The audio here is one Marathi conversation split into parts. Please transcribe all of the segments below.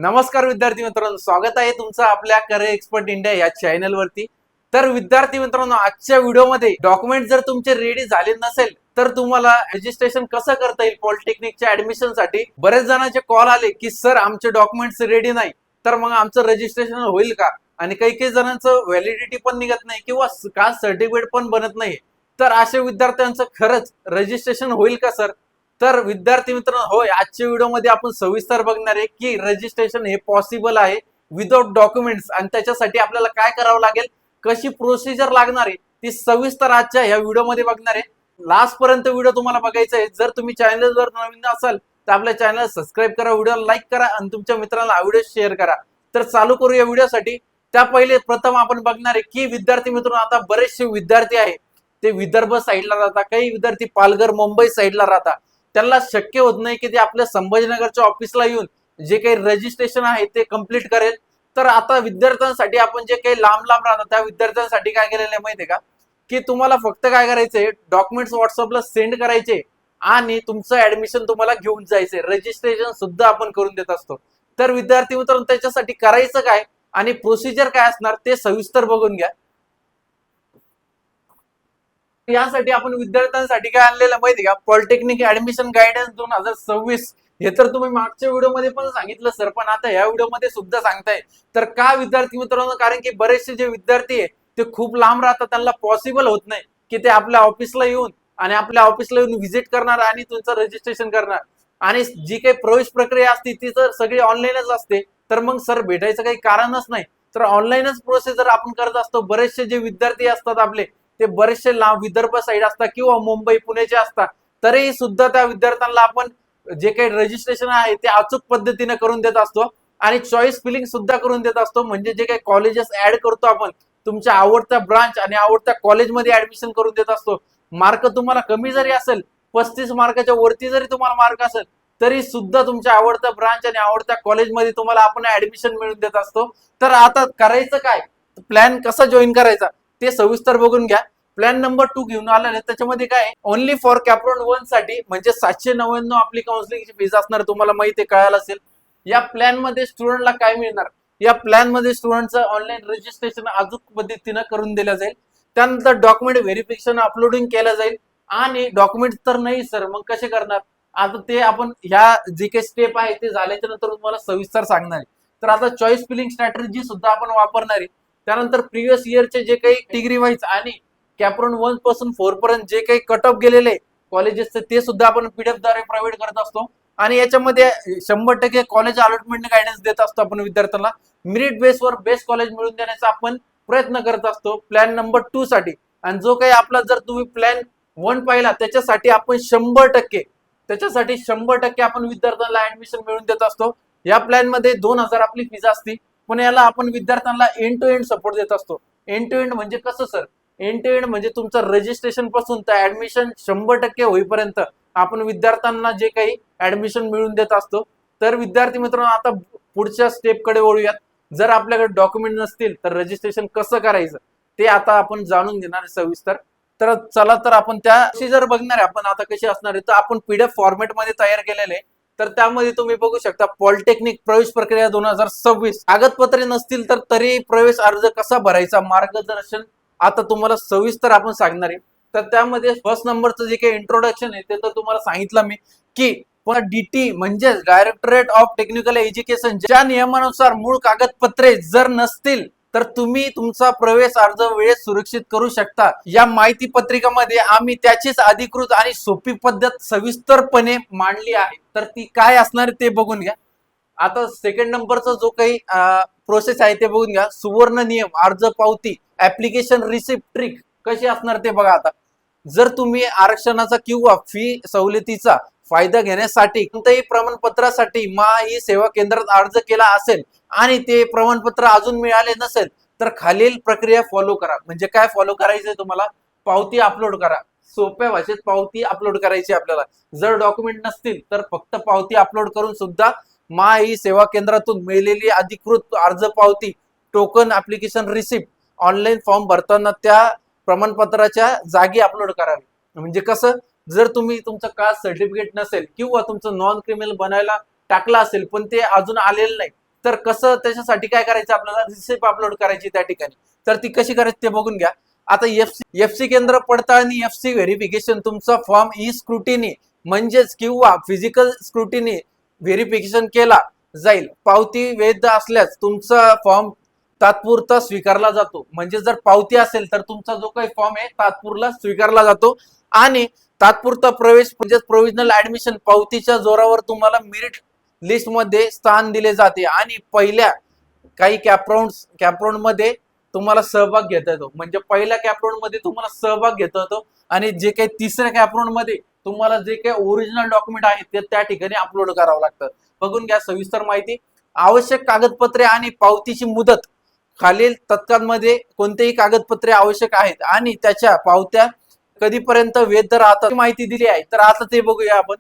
नमस्कार विद्यार्थी मित्रांनो, स्वागत आहे तुमचं आपल्या करिअर एक्सपर्ट इंडिया या चॅनल वरती। तर विद्यार्थी मित्रांनो, आजच्या व्हिडिओमध्ये डॉक्युमेंट जर तुमचे रेडी झाले नसेल तर तुम्हाला रजिस्ट्रेशन कसं करता येईल पॉलिटेक्निकच्या ऍडमिशन साठी। बरेच जणांचे कॉल आले की सर आमचे डॉक्युमेंट्स रेडी नाही, तर मग आमचं रजिस्ट्रेशन होईल का? आणि काही काही जणांचं व्हॅलिडिटी पण निघत नाही किंवा कास्ट सर्टिफिकेट पण बनत नाही। तर अशा विद्यार्थ्यांचं खरंच रजिस्ट्रेशन होईल का सर? तर विद्यार्थी मित्रांनो, होय, आजच्या व्हिडिओमध्ये आपण सविस्तर बघणार आहे की रजिस्ट्रेशन हे पॉसिबल आहे विदाउट डॉक्युमेंट्स, आणि त्याच्यासाठी आपल्याला काय करावं लागेल, कशी प्रोसिजर लागणार आहे ती सविस्तर आजच्या या व्हिडिओमध्ये बघणार आहे। लास्ट पर्यंत व्हिडिओ तुम्हाला बघायचा आहे। जर तुम्ही चॅनलवर नवीन असाल तर आपल्या चॅनल सबस्क्राईब करा, व्हिडिओला लाईक करा आणि तुमच्या मित्रांना हा व्हिडिओ शेअर करा। तर चालू करूया व्हिडिओसाठी। त्या पहिले प्रथम आपण बघणार आहे की विद्यार्थी मित्रांनो, आता बरेचसे विद्यार्थी आहे ते विदर्भ साईडला राहतात, काही विद्यार्थी पालघर मुंबई साईडला राहतात। त्यांना शक्य होत नाही की ते आपल्या संभाजीनगरच्या ऑफिसला येऊन जे काही रजिस्ट्रेशन आहे ते कंप्लीट करेल। तर आता विद्यार्थ्यांसाठी आपण जे काही लांब लांब राहतात त्या विद्यार्थ्यांसाठी काय केलेलं आहे माहितीये का, की तुम्हाला फक्त काय करायचंय, डॉक्युमेंट्स व्हॉट्सअपला सेंड करायचे आणि तुमचं ऍडमिशन तुम्हाला घेऊन जायचंय। रजिस्ट्रेशन सुद्धा आपण करून देत असतो। तर विद्यार्थी मित्रांनो, त्याच्यासाठी करायचं काय आणि प्रोसिजर काय असणार ते सविस्तर बघून घ्या। यासाठी आपण विद्यार्थ्यांसाठी काय आणलेलं माहिती का, पॉलिटेक्निक ऍडमिशन गायडन्स 2026। हे तर तुम्ही मागच्या व्हिडिओमध्ये पण सांगितलं सर, पण आता या व्हिडिओमध्ये सुद्धा सांगताय। तर का विद्यार्थी मित्रांनो, कारण की बरेचसे जे विद्यार्थी आहे ते खूप लांब राहतात, त्यांना पॉसिबल होत नाही की ते आपल्या ऑफिसला येऊन व्हिजिट करणार आणि तुमचं रजिस्ट्रेशन करणार। आणि जी काही प्रवेश प्रक्रिया असते ती तर सगळी ऑनलाईनच असते, तर मग सर भेटायचं काही कारणच नाही। तर ऑनलाईनच प्रोसेसर आपण करत असतो। बरेचसे जे विद्यार्थी असतात आपले ते बरेचसे लांब विदर्भ साईड असतात किंवा मुंबई पुण्याचे असतात, तरी सुद्धा त्या विद्यार्थ्यांना आपण जे काही रजिस्ट्रेशन आहे ते अचूक पद्धतीने करून देत असतो आणि चॉईस फिलिंग सुद्धा करून देत असतो। म्हणजे जे काही कॉलेजेस ऍड करतो आपण, तुमच्या आवडत्या ब्रांच आणि आवडत्या कॉलेजमध्ये ऍडमिशन करून देत असतो। मार्क तुम्हाला कमी जरी असेल, 35 मार्काच्या वरती जरी तुम्हाला मार्क असेल, तरी सुद्धा तुमच्या आवडत्या ब्रांच आणि आवडत्या कॉलेजमध्ये तुम्हाला आपण ऍडमिशन मिळवून देत असतो। तर आता करायचं काय, प्लॅन कसा जॉईन करायचा ते सविस्तर बघून घ्या। प्लॅन नंबर 2 घेऊन आलेला आहे। त्याच्यामध्ये काय, ओनली फॉर कॅप्रॉन 1 साठी म्हणजे 799 आपली काउन्सिलिंगची फीज असणार, तुम्हाला माहिती आहे, कळालं असेल। या प्लॅन मध्ये स्टुडंटला काय मिळणार, या प्लॅन मध्ये स्टुडंटचं ऑनलाईन रजिस्ट्रेशन अचूक पद्धतीने करून दिलं जाईल। त्यानंतर डॉक्युमेंट व्हेरिफिकेशन अपलोडिंग केलं जाईल। आणि डॉक्युमेंट तर नाही सर, मग कसे करणार, आता ते आपण ह्या जे काही स्टेप आहे ते झाल्याच्या नंतर तुम्हाला सविस्तर सांगणार आहे। तर आता चॉईस फिलिंग स्ट्रॅटेजी सुद्धा आपण वापरणार आहे। त्यानंतर प्रिव्हियस इयरचे जे काही डिग्री वाईज आणि कॅप्रॉन 1 पासून 4 पर्यंत जे काही कट ऑफ गेलेले कॉलेजेसचे ते सुद्धा आपण पीडीएफ द्वारे प्रोव्हाइड करत असतो। आणि याच्यामध्ये 100% कॉलेज अलॉटमेंट गायडन्स देत असतो आपण विद्यार्थ्यांना। मेरिट बेसवर बेस्ट कॉलेज मिळवून देण्याचा आपण प्रयत्न करत असतो प्लॅन नंबर 2 साठी। आणि जो काही आपला जर तुम्ही प्लॅन 1 पाहिला त्याच्यासाठी आपण 100% आपण विद्यार्थ्यांना ऍडमिशन मिळवून देत असतो। या प्लॅन मध्ये 2000 आपली फीज असते, पण याला आपण विद्यार्थ्यांना एंड टू एंड सपोर्ट देत असतो। एंड टू एंड म्हणजे कसं सर, एंड टू एंड म्हणजे तुमचं रजिस्ट्रेशन पासून तर ऍडमिशन 100% होईपर्यंत आपण विद्यार्थ्यांना जे काही ऍडमिशन मिळवून देत असतो। तर विद्यार्थी मित्रांनो, आता पुढच्या स्टेप कडे वळूयात। जर आपल्याकडे डॉक्युमेंट नसतील तर रजिस्ट्रेशन कसं करायचं ते आता आपण जाणून घेणार सविस्तर। तर चला, तर आपण त्या प्रोसिजर बघणार आहे आपण आता कशी असणार आहे। तर आपण पीडीएफ फॉर्मॅट मध्ये तयार केलेले आहे। तर त्यामध्ये तुम्ही बघू शकता, पॉलिटेक्निक प्रवेश प्रक्रिया 2026, कागदपत्रे नसतील तर तरी प्रवेश अर्ज कसा भरायचा, मार्गदर्शन आता तुम्हाला सविस्तर आपण सांगणार आहे। तर त्यामध्ये फर्स्ट नंबरचं जे काही इंट्रोडक्शन आहे ते तर तुम्हाला सांगितलं मी, की डीटी म्हणजे डायरेक्टरेट ऑफ टेक्निकल एज्युकेशन ज्या नियमानुसार मूळ कागदपत्रे जर नसतील तर तुम्ही तुमचा प्रवेश अर्ज वेळेत सुरक्षित करू शकता। या माहिती पत्रिकामध्ये आम्ही त्याचीच अधिकृत आणि सोपी पद्धत सविस्तरपणे मांडली आहे। तर ती काय असणार ते बघून घ्या। आता सेकंड नंबरचा जो काही प्रोसेस आहे ते बघून घ्या। सुवर्ण नियम, अर्ज पावती, ऍप्लिकेशन रिसिप्ट ट्रिक कशी असणार ते बघा। आता जर तुम्ही आरक्षणाचा किंवा फी सवलतीचा फायदा घेण्यासाठी कोणत्याही प्रमाणपत्रासाठी ई सेवा केंद्रात अर्ज केला असेल आणि ते प्रमाणपत्र अजून मिळाले नसेल तर खालील प्रक्रिया फॉलो करा। म्हणजे काय फॉलो करायचंय तुम्हाला, पावती अपलोड करा। सोप्या भाषेत पावती अपलोड करायची आपल्याला। जर डॉक्युमेंट नसतील तर फक्त पावती अपलोड करून सुद्धा ई सेवा केंद्रातून मिळालेली अधिकृत अर्ज पावती, token, application receipt online form भरताना त्या प्रमाणपत्राच्या जागी अपलोड करावे। म्हणजे कसं, जर तुम्ही तुमचं कास्ट सर्टिफिकेट नसेल किंवा तुमचं नॉन क्रिमिनल बनायला टाकला असेल पण ते अजून आलेलं नाही, तर कसं त्याच्यासाठी काय करायचं, आपल्याला रिसिप्ट अपलोड करायची त्या ठिकाणी. तर ती कशी करायची ते बघून घ्या. आता एफसी केंद्र पडताळणी, एफसी व्हेरिफिकेशन, तुमचा फॉर्म ई स्क्रुटिनी म्हणजेच किंवा फिजिकल स्क्रुटिनी व्हेरिफिकेशन केला जाईल. पावती वैध असल्यास तुमचा फॉर्म तात्पुरता स्वीकारला जातो. म्हणजे जर पावती असेल तर तुमचा जो काही फॉर्म आहे तात्पुरता स्वीकारला जातो. आणि तात्पुरता प्रवेश म्हणजे प्रोव्हिजनल ऍडमिशन पावतीच्या जोरावर तुम्हाला मेरिट लिस्ट मध्ये स्थान दिले जाते. आणि पहिल्या काही कॅपराउंड मध्ये तुम्हाला सहभाग घेता येतो. म्हणजे पहिल्या कॅपराउंड मध्ये तुम्हाला सहभाग घेता येतो. आणि जे काही तिसऱ्या कॅपराउंड मध्ये तुम्हाला जे काही ओरिजिनल डॉक्युमेंट आहेत ते त्या ठिकाणी अपलोड करावं लागतं. बघून घ्या सविस्तर माहिती. आवश्यक कागदपत्रे आणि पावतीची मुदत. खालील तत्कालमध्ये कोणतेही कागदपत्रे आवश्यक आहेत आणि त्याच्या पावत्या कधीपर्यंत वैध राहतात माहिती दिली आहे. तर आता ते बघूया आपण.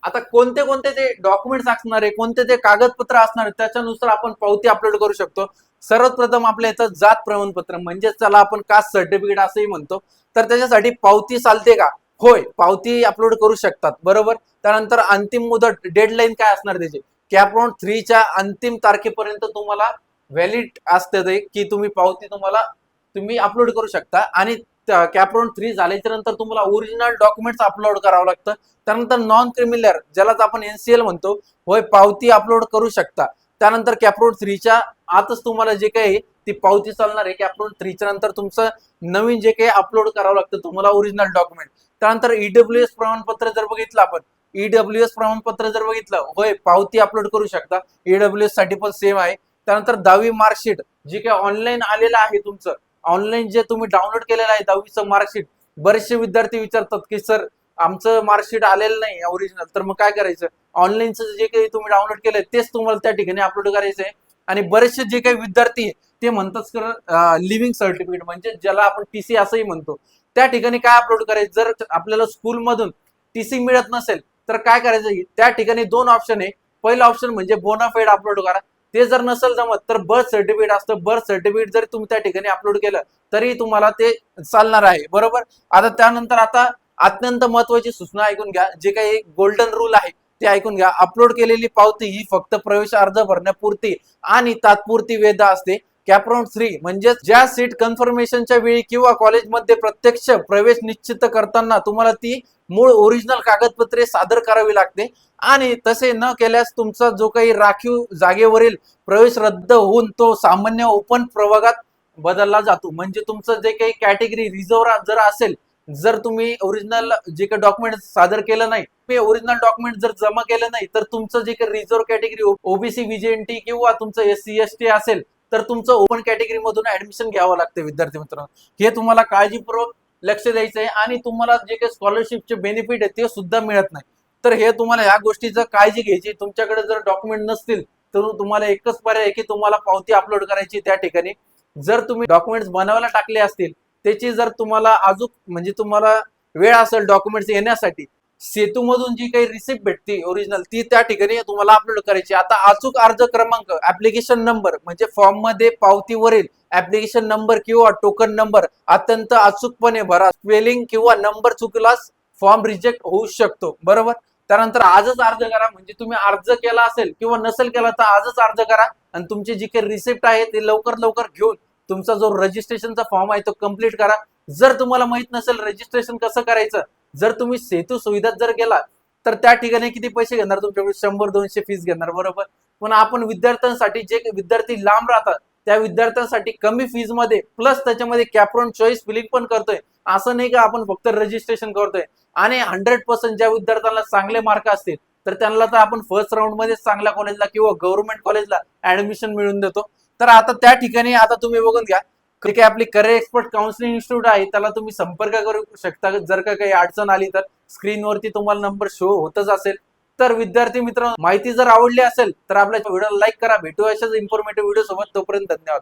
आता कोणते कोणते ते डॉक्युमेंट्स असणार आहे, कोणते ते कागदपत्र असणार आहे, त्याच्यानुसार आपण पावती अपलोड करू शकतो. सर्वात प्रथम आपल्या इथं जात प्रमाणपत्र म्हणजे त्याला आपण कास्ट सर्टिफिकेट असंही म्हणतो. तर त्याच्यासाठी पावती चालते का? होय, पावती अपलोड करू शकतात. बरोबर. त्यानंतर अंतिम मुदत डेडलाईन काय असणार त्याची? कॅपराउंड 3च्या अंतिम तारखेपर्यंत तुम्हाला व्हॅलिड असते ते की तुम्ही पावती तुम्ही अपलोड करू शकता. आणि कॅपराउंड 3 झाल्याच्या नंतर तुम्हाला ओरिजिनल डॉक्युमेंट्स अपलोड करावं लागतं. त्यानंतर नॉन क्रिमिनल ज्यालाच आपण एनसीएल म्हणतो, होय पावती अपलोड करू शकता. त्यानंतर कॅपराउंड 3च्या आतच तुम्हाला जे काही ती पावती चालणार आहे. कॅपराउंड 3च्या नंतर तुमचं नवीन जे काही अपलोड करावं लागतं तुम्हाला ओरिजिनल डॉक्युमेंट. त्यानंतर ईडब्ल्यूएस प्रमाणपत्र जर बघितलं आपण, ईडब्ल्यूएस प्रमाणपत्र जर बघितलं, होय पावती अपलोड करू शकता. ईडब्ल्यूएस साठी पण सेम आहे. त्यानंतर 10वी मार्कशीट जे काही ऑनलाईन आलेलं आहे तुमचं, ऑनलाईन जे तुम्ही डाउनलोड केलेलं आहे 10वीचं मार्कशीट. बरेचसे विद्यार्थी विचारतात की सर आमचं मार्कशीट आलेलं नाही ओरिजिनल, तर मग काय करायचं? ऑनलाईनचं जे काही तुम्ही डाउनलोड केलंय तेच तुम्हाला त्या ठिकाणी अपलोड करायचं आहे. आणि बरेचसे जे काही विद्यार्थी ते म्हणतात सर लिव्हिंग सर्टिफिकेट म्हणजे ज्याला आपण टीसी असंही म्हणतो, त्या ठिकाणी काय अपलोड करायचं? जर आपल्याला स्कूलमधून टीसी मिळत नसेल तर काय करायचं? त्या ठिकाणी 2 ऑप्शन आहे. पहिला ऑप्शन म्हणजे बोनाफाईड अपलोड करा. ते जर नसेल जमत तर बर्थ सर्टिफिकेट असतं. बर्थ सर्टिफिकेट जर तुम्ही त्या ठिकाणी अपलोड केलं तरी तुम्हाला ते चालणार आहे. बरोबर. आता त्यानंतर आता अत्यंत महत्वाची सूचना ऐकून घ्या. जे काही गोल्डन रूल आहे ते ऐकून घ्या. अपलोड केलेली पावती ही फक्त प्रवेश अर्ज भरण्यापुरती आणि तात्पुरती वैध असते. कॅपराउंड 3 म्हणजे ज्या सीट कन्फर्मेशनच्या वेळी किंवा कॉलेजमध्ये प्रत्यक्ष प्रवेश निश्चित करताना तुम्हाला ती मूळ ओरिजिनल कागदपत्रे सादर करावी लागते. आणि तसे न केल्यास तुमचा जो काही राखीव जागेवरील प्रवेश रद्द होऊन तो सामान्य ओपन प्रवर्गात बदलला जातो. म्हणजे तुमचं जे काही कॅटेगरी रिझर्व्ह जर असेल, जर तुम्ही ओरिजिनल जे काही डॉक्युमेंट सादर केलं नाही, ते ओरिजिनल डॉक्युमेंट जर जमा केलं नाही, तर तुमचं जे काही रिझर्व्ह कॅटेगरी ओबीसी व्हीजेएनटी किंवा तुमचं एससी एसटी असेल तर तुमचं ओपन कॅटेगरी मधून ऍडमिशन घ्यावं लागतं. विद्यार्थी मित्रांनो, हे तुम्हाला काळजीपूर्वक लक्ष द्यायचं आहे. आणि तुम्हाला जे काही स्कॉलरशिपचे बेनिफिट आहे ते सुद्धा मिळत नाही. तर हे तुम्हाला ह्या गोष्टीचं काळजी घ्यायची. तुमच्याकडे जर डॉक्युमेंट नसतील तर तुम्हाला एकच पर्याय आहे की तुम्हाला पावती अपलोड करायची त्या ठिकाणी. जर तुम्ही डॉक्युमेंट्स बनवायला टाकले असतील, त्याची जर तुम्हाला अजून म्हणजे तुम्हाला वेळ असेल डॉक्युमेंट्स येण्यासाठी, सेतू मधून जी काही रिसिप्ट भेटते ओरिजिनल ती त्या ठिकाणी तुम्हाला अपलोड करायची. आता अचूक अर्ज क्रमांक, ऍप्लिकेशन नंबर म्हणजे फॉर्म मध्ये पावतीवरील ऍप्लिकेशन नंबर किंवा टोकन नंबर अत्यंत अचूकपणे भरा. स्पेलिंग किंवा नंबर चुकलास फॉर्म रिजेक्ट होऊ शकतो. बरोबर. त्यानंतर आजच अर्ज करा. म्हणजे तुम्ही अर्ज केला असेल किंवा नसेल केला तर आजच अर्ज करा. आणि तुमची जी काही रिसिप्ट आहे ते लवकर लवकर घेऊन तुमचा जो रजिस्ट्रेशनचा फॉर्म आहे तो कम्प्लीट करा. जर तुम्हाला माहित नसेल रजिस्ट्रेशन कसं करायचं, जर तुम्ही सेतू सुविधात जर गेला तर त्या ठिकाणी किती पैसे घेणार? तुमच्याकडे 100-200 फीस घेणार. बरोबर. पण आपण विद्यार्थ्यांसाठी, जे विद्यार्थी लांब राहतात त्या विद्यार्थ्यांसाठी कमी फीज मध्ये प्लस त्याच्यामध्ये कॅपराउंड चॉईस फिलिंग पण करतोय. असं नाही का आपण फक्त रजिस्ट्रेशन करतोय. आणि 100% ज्या विद्यार्थ्यांना चांगले मार्क असतील तर त्यांना तर आपण फर्स्ट राऊंड मध्ये चांगल्या कॉलेजला किंवा गव्हर्नमेंट कॉलेजला ऍडमिशन मिळवून देतो. तर आता त्या ठिकाणी आता तुम्ही बघून घ्या, जे काही आपली करिअर एक्सपर्ट काउन्सिलिंग इन्स्टिट्यूट आहे त्याला तुम्ही संपर्क करू शकता. जर का काही अडचण आली तर स्क्रीनवरती तुम्हाला नंबर शो होतच असेल. तर विद्यार्थी मित्रांनो, माहिती जर आवडली असेल तर आपल्या व्हिडिओला लाईक करा. भेटू अशाच इन्फॉर्मेटिव्ह व्हिडिओ सोबत. तोपर्यंत धन्यवाद.